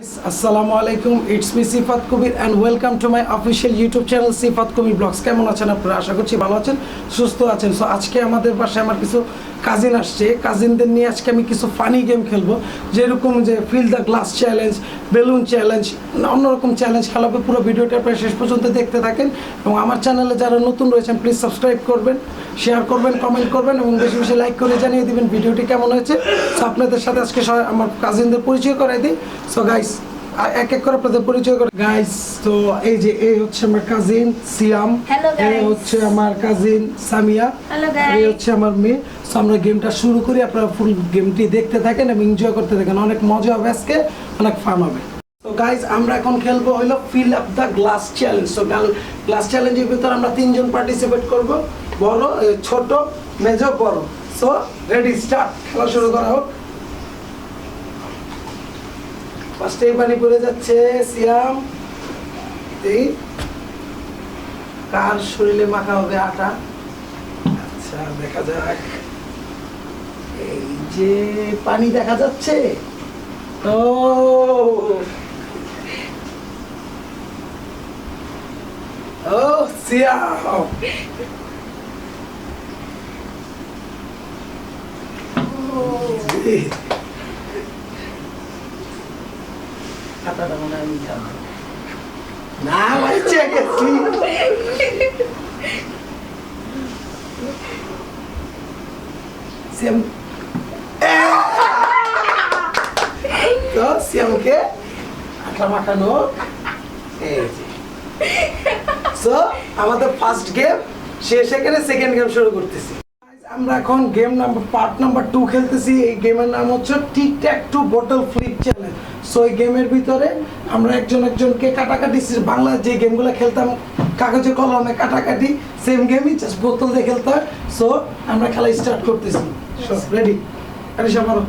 আসসালামু আলাইকুম, it's me Sifat Kabir and welcome to my official YouTube channel Sifat Kabir vlogs. কেমন আছেন আপনারা? আশা করছি ভালো আছেন, সুস্থ আছেন। সো আজকে আমাদের বাসায় আমার কিছু কাজিন আসছে, কাজিনদের নিয়ে আজকে আমি কিছু ফানি গেম খেলবো, যেরকম যে fill the glass challenge, balloon challenge, অন্যরকম চ্যালেঞ্জ খেলাবে। পুরো ভিডিওটা প্রায় শেষ পর্যন্ত দেখতে থাকেন এবং আমার চ্যানেলে যারা নতুন রয়েছেন প্লিজ সাবস্ক্রাইব করবেন, শেয়ার করবেন, কমেন্ট করবেন এবং বেশি বেশি লাইক করে জানিয়ে দিবেন ভিডিওটি কেমন হয়েছে। সো আপনাদের সাথে আজকে আমার কাজিনদের পরিচয় করাই দিই। সো গাইস, এক এক করে আপনাদের পরিচয় করে গাইস। তো এই যে এই হচ্ছে আমার কাজিন সিয়াম, এই হচ্ছে আমার কাজিন সামিয়া, এই হচ্ছে আমার মেয়ে। সো আমরা গেমটা শুরু করি, আপনারা ফুল গেমটি দেখতে থাকেন এবং এনজয় করতে থাকেন। অনেক মজা হবে আজকে, অনেক ফান হবে। তো গাইস, আমরা এখন খেলবো হলো fill up the glass challenge. So glass চ্যালেঞ্জের ভিতরে আমরা তিনজন পার্টিসিপেট করব, বড়, ছোট, মেজো, বড়। সো রেডি, স্টার্ট, খেলা শুরু করা হোক। ফার্স্টে পানি পড়ে যাচ্ছে সিয়াম। এই কার শরীরে মাখা হবে আটা? আচ্ছা, দেখা যাক। এই যে পানি দেখা যাচ্ছে। ও ও সিয়াম, আটাটা মনে হয় আমি খাবো না, বাচ্চা গেছি। সিয়াম, তো সিয়ামকে আটা মাখানো। সো আমাদের ফার্স্ট গেম শেষ, এখানে সেকেন্ড গেম শুরু করতেছি। আমরা এখন গেম নাম্বার পার্ট নাম্বার 2 খেলতেছি। এই গেমের নাম হচ্ছে টিক ট্যাক টু বোতল ফ্লিপ চ্যালেঞ্জ। সো এই গেমের ভিতরে আমরা একজন একজনকে কাটাকাটি, বাংলা যে গেমগুলো খেলতাম কাগজে কলমে কাটাকাটি, সেম গেমই জাস্ট বোতল দিয়ে খেলতে হয়। সো আমরা খেলা স্টার্ট করতেছি। So ready? আরিশা মারো।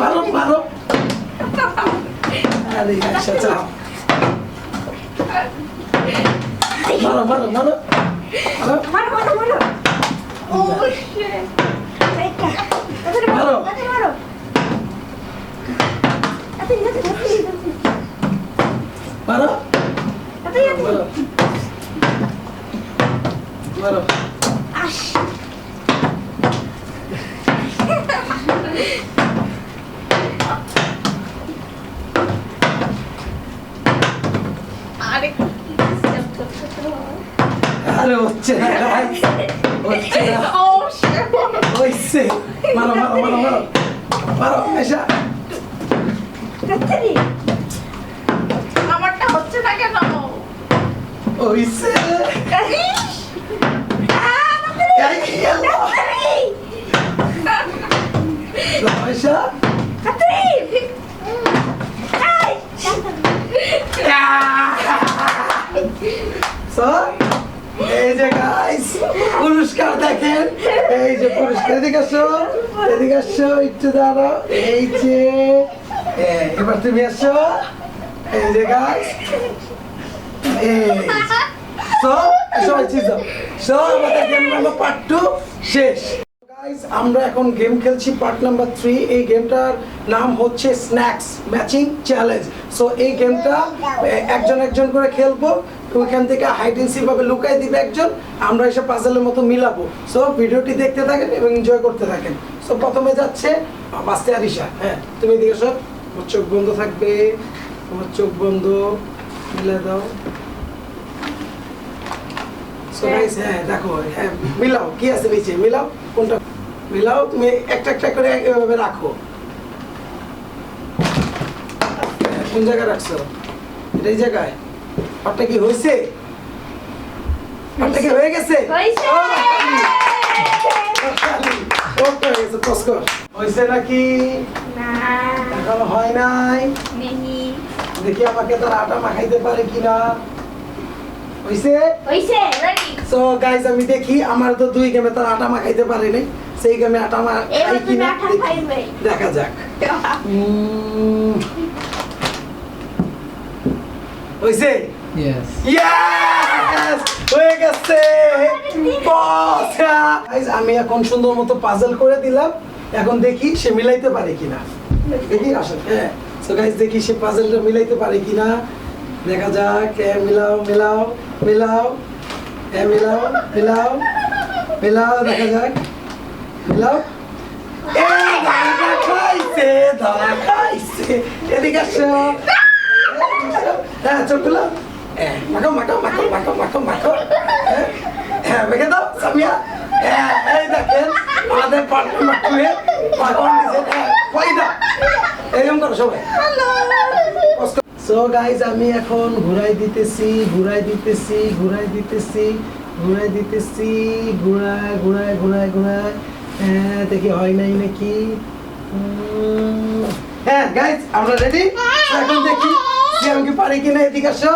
মারো মারো। আরে আচ্ছা, যাও মারো মারো মারো মারো মারো মারো। ও শিট, মারো মারো। মারো মারো। আশ, আরে হচ্ছে না গাইস, হচ্ছে না। ও শিট, হইছে। মারো মারো মারো মারো মারো। আয়শা, কাটরি আমারটা হচ্ছে না কেন? হইছে। আয়শা, কাটরি। সো এই যে গাইস, পুরস্কার দেখেন। এই যে পুরস্কার, এদিকে আসো, এদিকে আসো, একটু দাঁড়াও। এই যে এবার তুমি আসো। এই যে গাইস, আমাদের গেম নাম্বার পার্ট 2 শেষ। গাইস, আমরা এখন গেম খেলছি পার্ট নাম্বার 3। এই গেমটার নাম হচ্ছে স্ন্যাক্স ম্যাচিং চ্যালেঞ্জ। সো এই গেমটা একজন একজন করে খেলবো। ওইখান থেকে হাইড এন্ড সিক ভাবে লুকাই দিবে একজন, আমরা এসে পাজলের মতো মিলাবো। সো ভিডিওটি দেখতে থাকেন এবং এনজয় করতে থাকেন। সো প্রথমে যাচ্ছে বাস্তে আরিশা। হ্যাঁ, তুমি এদিকে সব, তোমার চোখ বন্ধ থাকবে, তোমার চোখ বন্ধ, মিলে দাও। সো গাইস, হ্যাঁ দেখো, হ্যাঁ মিলাও, কি আছে নিচে, মিলাও, কোনটা মিলাও। তুমি একটা একটা করে এভাবে রাখো। কোন জায়গায় রাখছো? এই জায়গায়। পাটটা কি হয়েছে? পাটটা কি হয়ে গেছে? হয়েছে নাকি? এখনো হয় নাই। দেখি আমাকে তার আটা মাখাইতে পারে কিনা। হইছে? হইছে, রেডি। সো গাইস, আমি দেখি, আমার তো 2 গেমে তার আটা মাখাইতে পারে নাই, সেই গেমে আটা মাখাই কিনা দেখা যাক। হইছে? Yes. Yes! হয়ে গেছে বস। গাইস আমি এখন সুন্দর মতো পাজল করে দিলাম, এখন দেখি সে মিলাইতে পারে কিনা। দেখি আসেন। হ্যাঁ সো গাইস দেখি সে পাজলটা মিলাইতে পারে কিনা, দেখা যাক। মিলাও মিলাও মিলাও, মিলাও মিলাও মিলাও, দেখা যাক। মিলাও। ধরা খাইছে, ধরা খাইছে। এদিকে আসো। হ্যাঁ চোখগুলো মাখো মাখো মাখো মাখো মাখো মাখো। হ্যাঁ মেখে দাও সামিয়া। হ্যাঁ এই দেখেন আমাদের পার্টনার মাখুয়ে পাগল দিছে। হ্যাঁ কই দাও, এরকম করো সবাই। সো গাইজ আমি এখন ঘুরাই দিতেছি, ঘুরাই দিতেছি, ঘুরাই দিতেছি, ঘুরাই দিতেছি, ঘুরায় ঘুরায় ঘুরায় ঘুরায়। হ্যাঁ দেখি হয় নাই নাকি। হ্যাঁ গাইজ আমরা রেডি। এখন দেখি সিয়াম কি পারে কিনা। এদিকে আসো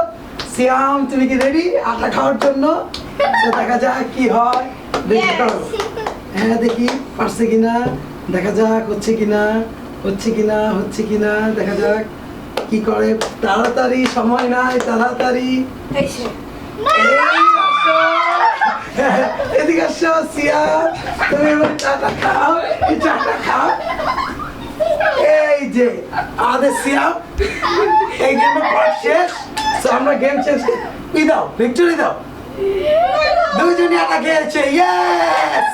সিয়াম, তুমি কি রেডি আটা খাওয়ার জন্য? দেখা যাক কি হয়। দেখি করো। হ্যাঁ দেখি পারছে কিনা, দেখা যাক হচ্ছে কিনা, হচ্ছে কিনা, হচ্ছে কিনা, দেখা যাক কি করে। তাড়াতাড়ি, সময় নাই, তাড়াতাড়ি। এদিকে আসো সিয়াম, তুমি এবার চাটা খাও, এই চাটা খাও। এই যে আমাদের সিয়াম এই গেমের পার্ট শেষ। সো আমরা গেম শেষ কি দাও, ভিক্টরি দাও। দুইজনই আটা খেয়েছে, ইয়েস।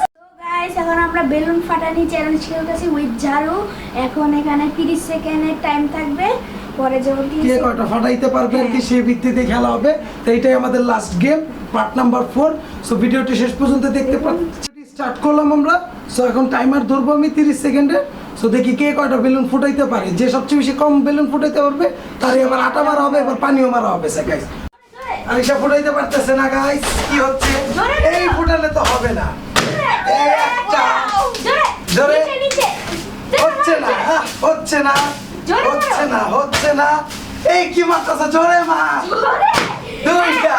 গাইস এখন আমরা বেলুন ফাটানি চ্যালেঞ্জ খেলতেছি উইথ ঝাড়ু। এখন এখানে 30 সেকেন্ডের টাইম থাকবে, পরে যখন কে কয়টা ফাটাইতে পারবে আর কি সেই ভিত্তিতে খেলা হবে। তো এইটাই আমাদের last game, part number 4। So ভিডিওটি শেষ পর্যন্ত দেখতে পাচ্ছেন। স্টার্ট করলাম আমরা। সো এখন টাইমার ধরবো আমি 30 সেকেন্ডে। সো দেখি কে কয়টা বেলুন ফুটাইতে পারে। যে সবচেয়ে বেশি কম বেলুন ফুটাইতে পারবে তারই এবার আটা মারা হবে, এবার পানিও মারা হবে। গাইস আরিশা ফুটাইতে পারতেছে না গাইস, কি হচ্ছে? এই ফুটালে তো হবে না। জোরে হচ্ছে না, হচ্ছে না, হচ্ছে না, হচ্ছে না। এই কি মারতেছে? জোরে মা। দুইটা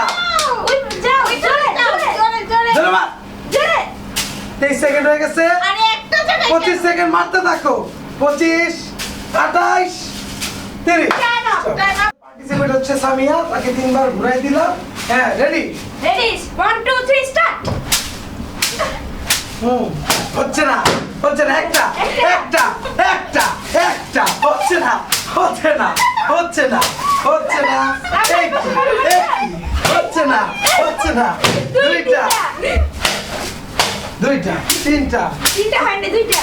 জোরে মার। 23 সেকেন্ড হয়ে গেছে। 25 সেকেন্ড মারতে থাকো। 25, 28, 30। পার্টিসিপেট হচ্ছে সামিয়া, তাকে 3 বার ঘুরাই দিলাম। হ্যাঁ রেডি? Ready 1 2 3 start. হচ্ছে না, হচ্ছে না। একটা একটা একটা একটা হচ্ছে না, হচ্ছে না, হচ্ছে না, হচ্ছে না। একই একই হচ্ছে না, হচ্ছে না। দুইটা দুইটা তিনটা তিনটা হয়নি, দুইটা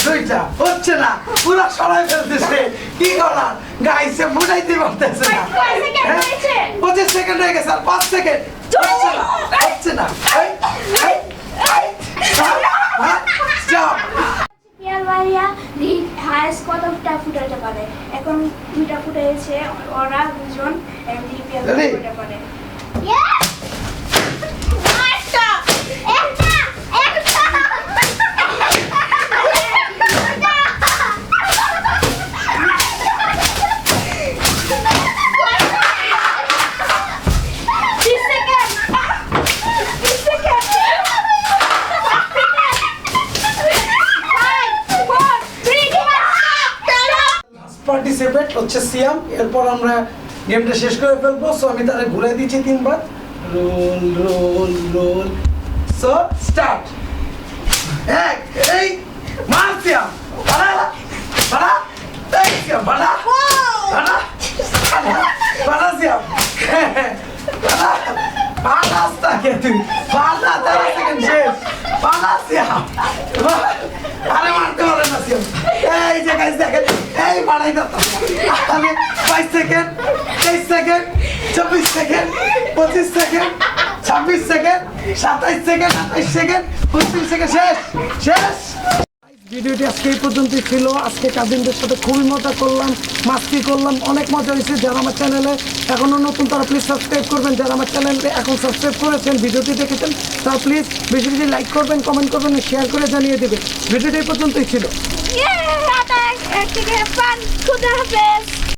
দুইটা হচ্ছে না। পুরো সরাই ফেলতেছে, কি করার? গাইছে ফুটাইতে পারতেছে না। 25 সেকেন্ড হয়ে গেছে, আর 5 সেকেন্ড। হচ্ছে না, হচ্ছে না। স্টপ। পিয়ার ভাইয়া হাইস্ট কতটা ফুটাতে পারে? এখন দুইটা ফুটাইছে ওরা দুজন, এখন পিয়ার ফুটাতে পারে। পার্টিসিপেট হচ্ছে সিয়াম। এরপর আমরা গেমটা শেষ করে ফেলবো। সো আমি তারে ঘুরে দিচ্ছি 3 বার। Roll roll roll. So start. এক এই মার সিয়াম, বাড়া বাড়া, এই সিয়াম বাড়া বাড়া বাড়া সিয়াম বাড়া বাড়া। রাস্তা কে তুই বাড়া? 13 সেকেন্ড শেষ। বাড়া সিয়াম, আরে মারতে পারে না সিয়াম। এই যে গাইস দেখেন, এই বাড়াই দাও। আমি 22 second, 23 second, 24 second, 25 second, 26 second, 27 second, 28 second, 29 second. শেষ শেষ। ভিডিওটি আজকে এই পর্যন্তই ছিল। আজকে কাজিনদের সাথে খুবই মজা করলাম, মাস্তি করলাম, অনেক মজা হয়েছে। যারা আমার চ্যানেলে এখনও নতুন তারা প্লিজ সাবস্ক্রাইব করবেন। যারা আমার চ্যানেলে এখন সাবস্ক্রাইব করেছেন, ভিডিওটি দেখেছেন, তারা প্লিজ বেশি বেশি লাইক করবেন, কমেন্ট করবেন, শেয়ার করে জানিয়ে দেবেন। ভিডিওটি এই পর্যন্তই ছিল। খুদা হাফেজ।